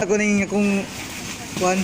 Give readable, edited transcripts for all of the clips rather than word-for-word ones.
ko ning akong kuan.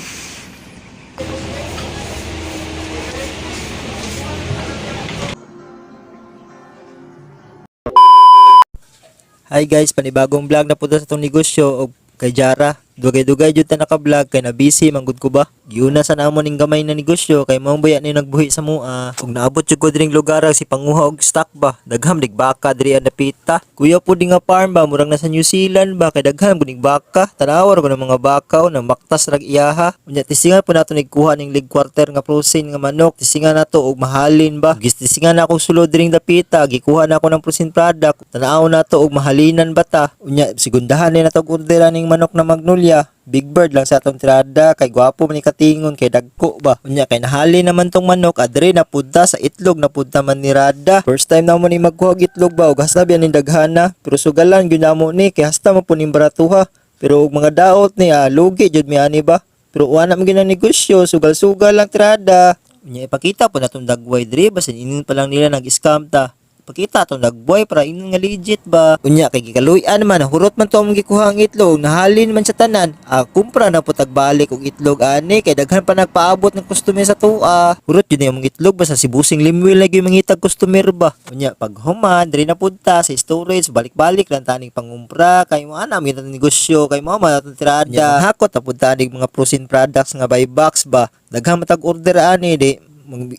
Hi guys, panibagong vlog na punta sa itong negosyo o kay Jara. Dugay-dugay jud ta naka-vlog kay na busy manggod ko ba. Giuna sa namon ning gamay na negosyo kay mao buya ni nagbuhi sa mua. Ug naabot jud ko diring lugar si panguha og stock ba. Dagham dig baka diri ang napita. Kuya po di nga farm ba murang nasa New Zealand ba kay dagham gud ning baka. Tanawar ko ng mga baka o nang maktas rag iyaha. Unya tisingan po nato nigkuha ning leg quarter nga protein nga manok. Tisingan nato og mahalin ba. Gistisingan na akong sulod diring dapita. Gikuha na ako ng protein product. Tanaw nato og mahalinan bata. Unya sigundahan ni nato og orderan ning manok na Magnolia. Big Bird lang sa atong tirada kay gwapo man ni katingon kay dagko ba. Unya kay nahali naman tong manok adre na pudta sa itlog na pudta man ni Rada. First time na mo ni magkuha og itlog ba ug hasta biya ni daghana pero sugalan gyud namo ni kay hasta man po ning baratuha. Pero og mga daot ni lugi jud mi ani ba. Pero wala man gyud negosyo sugal-sugal lang tirada. Unya ipakita po natong dagway dre basin inin pa lang nila nag-scam ta. Pakita to nagboy para inon nga legit ba. Unya kay gikaluy-an man hurot man to among gikuha ang itlog nahalin man sa tanan. Kumpra na po tagbalik og itlog ani kay daghan pa nagpaabot ng customer sa tuwa. Hurot yun yung itlog ba sa sibusing limwil lagi mangitag customer ba. Unya pag human diri na punta sa storage balik-balik lang taning pangumpra kay mo ana mi negosyo kay mo man atong tirada. Hakot ta punta ning mga protein products nga buy box ba. Daghan matag order ani di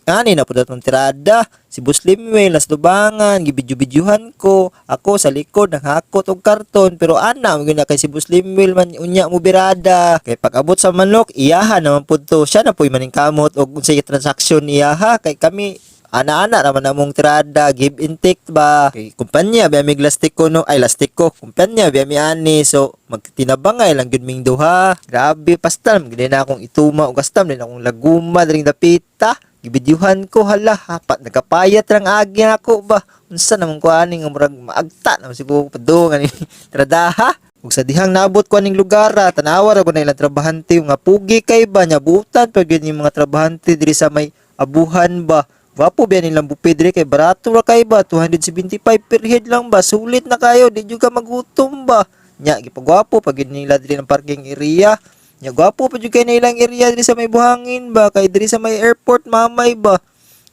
ani na po datong tirada si Boss Limwell nas dubangan gibidyo-bidyuhan ko ako sa likod naghakot og karton pero ana mo na kay si Boss Limwell man unya mo birada kay pag-abot sa manok iyaha naman pud to siya na po'y maningkamot og unsay transaksyon iyaha kay kami ana-ana raman namong tirada give and take ba kay kumpanya biya mig lastiko no ay lastiko kumpanya biya mi ani so magtinabangay lang gyud ming duha grabe pastal gid na akong ituma og kastam din akong laguma diring dapita gibidyuhan ko hala hapat nagapayat lang agi ako ba unsa namang kuani nga murag maagta na siguro padung ani tradaha ug sa dihang naabot ko aning lugar tanawar ako na ilang trabahante nga pugi kay ba nya butan pag yung mga trabahante diri sa may abuhan ba wapo biya nilang bupid diri kay barato ra kay ba 275 per head lang ba sulit na kayo di jud ka magutom ba nya gipagwapo pag nila diri ng parking area. Nya gwapo pa jud kay na ilang area diri sa may buhangin ba kay diri sa may airport mamay ba.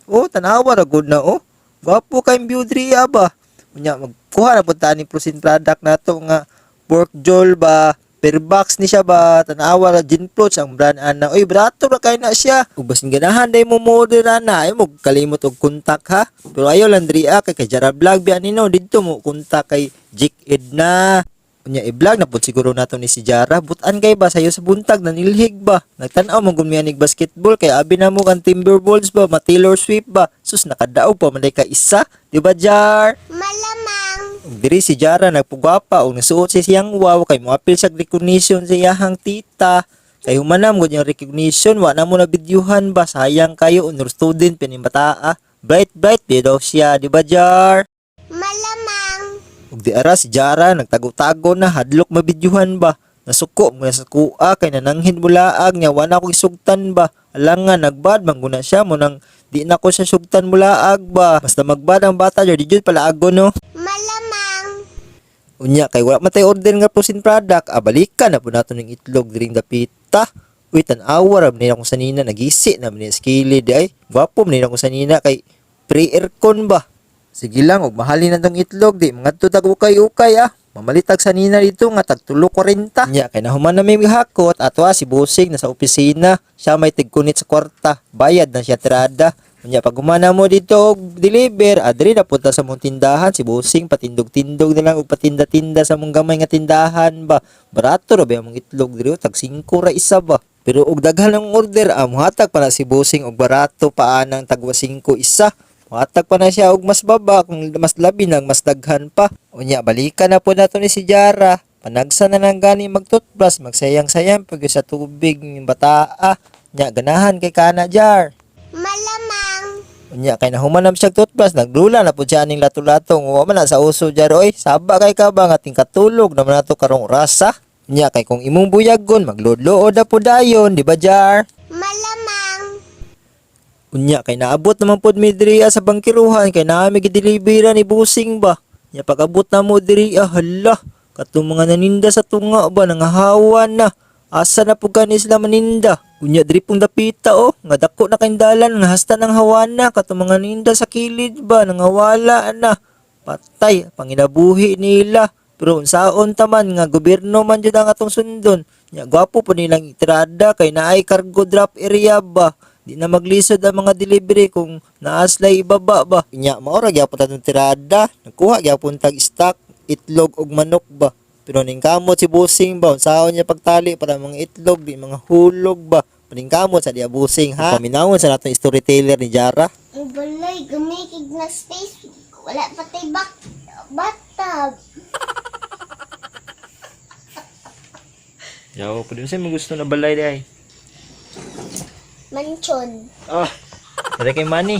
Oh, tanawa ra gud na oh. Gwapo kay view diri ba. Unya magkuha na pud tani protein product nato nga pork jol ba. Per box ni siya ba tanawa ra gin floats ang brand ana. Oy, barato ra kay na siya. Ug basin ganahan day mo order ana ay mo kalimot og kontak ha. Pero ayo lang diri kay Jara Vlog biya nino didto mo kontak kay Jik Edna. Unya i-vlog na pud siguro nato ni si Jara butan kay ba sayo sa buntag nanilhig ba nagtan-aw mo gumiyanig basketball kay abi na mo kan Timberwolves ba Taylor Swift ba sus nakadaog pa man ka isa di ba Jar malamang diri si Jara nagpugwapa og nasuot si siyang wow kay moapil sa recognition sa iyahang tita kay humanam gud yung recognition wa na mo na bidyuhan ba sayang kayo honor student pinimbataa bright daw siya di ba Jar ug di ara si Jara nagtago-tago na hadlok mabidyuhan ba nasuko mo sa kuha kay nananghid mulaag nya wala ko isugtan ba alangan nagbad mangguna siya mo nang di na ko siya sugtan mulaag ba basta magbad ang bata di jud pala ago no malamang unya kay wala matay order nga protein product balikan na po nato ning itlog diring dapita uy tan-awa ra ni akong sanina nagisi na ni skilid ay gwapo ni akong sanina kay pre-aircon ba. Sige lang, og mahalin na tong itlog, di mga tutag ukay-ukay Mamalitag sa nina dito nga tag 3.40. Nya kay nahuman na may hakot, atwa si Busing nasa opisina, siya may tigkunit sa kwarta, bayad na siya tirada. Nya pag humana mo dito og deliver, adri na punta sa mong tindahan, si Busing patindog-tindog na lang og patinda-tinda sa mong gamay nga tindahan ba. Barato ra ba mong itlog diri tag 5 ra isa ba. Pero og daghan ang order, muhatag para si Busing og barato paanang tagwa 5 isa. Matag pa na siya og mas baba kung mas labi nang mas daghan pa. Unya balikan na po nato ni si Jara. Panagsa na lang gani magtutbrush, magsayang-sayang pag sa tubig ng bataa. Nya ganahan kay kana Jar. Malamang. Unya kay nahumanam siya toothbrush, nagdula na po siya ning lato-latong. Wa man na sa uso Jar oy. Saba kay ka ba nga tingkatulog naman nato karong rasa. Nya kay kung imong buyagon maglodlood na po dayon, di ba Jar? Unya kay naabot naman pod mi diri sa bangkiruhan kay naami gideliveran ni Busing ba. Nya pag-abot na mo diri hala katong mga naninda sa tunga ba nangahawan na. Asa na po gani sila maninda? Unya diri pong dapita oh, nga dako na kaindalan nga hasta ng hawana katong mga ninda sa kilid ba nangawala na. Patay panginabuhi nila. Pero unsaon taman nga gobyerno man jud ang atong sundon. Nya gwapo po nilang itirada kay naay cargo drop area ba. Di na maglisod ang mga delivery kung naaslay ibaba ba. Nya maora gyapon tatong tirada. Nagkuha gyapon tag stock, itlog ug manok ba. Pero ning kamot si Busing ba, unsaon niya pagtali para mga itlog, di mga hulog ba. Ning kamot sa diya Busing ha. Paminawon sa natong storyteller ni Jara. Ang balay, gamay na space. Wala patay bathtub. Yaw, pwede mo gusto na balay di ay. Mansion. Ah, pwede kay money.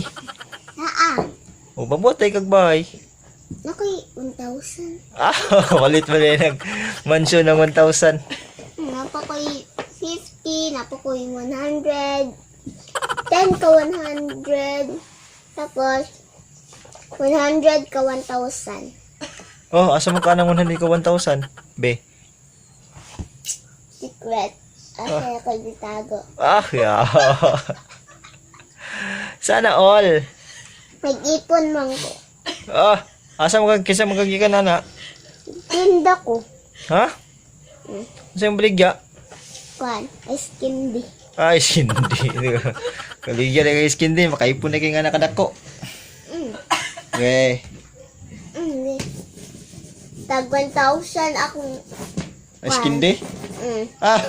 O, mabuhat tayo kag bahay. Nakoy, 1,000. Ah, walit mo rin mansion ng 1,000. Napa ko'y 50, napa ko'y 100. 10 ka 100. Tapos, 100 ka 1,000. Oh, asa mo ka ng 100 ka 1,000? Be. Secret. Asa ko ditago. Ah, yeah. Sana all. Nag-ipon man ko. Ah, asa mo kisa magagikan na? Tinda ko. Ha? Asa yung baligya? Kwan, ice candy. Ay, hindi. Kaligya na kay skin din, makaipon na kay nga nakadako. Okay. Tag 1,000 akong Skin day? Mm. Ah,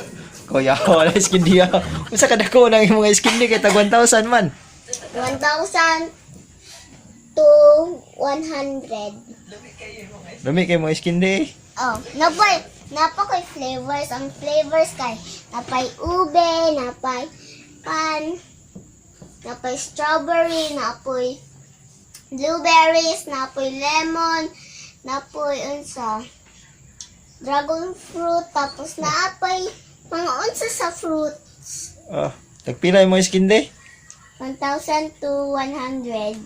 kuya, wala skin day. Usa ka dako nang mga skin day kay tag 1,000 man. 1,000 to 100. Dami kay mga skin day. Oh, napa ko'y flavors. Ang flavors kay napay ube, napay pan, napay strawberry, napay blueberries, napay lemon, napay unsa dragon fruit, tapos napay mga unsa sa fruits. Ah, tagpila yung mga skin day? 1,000 to 100.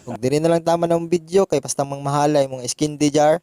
Huwag din na lang tama ng video kay pastang mangmahala yung mga skin day jar.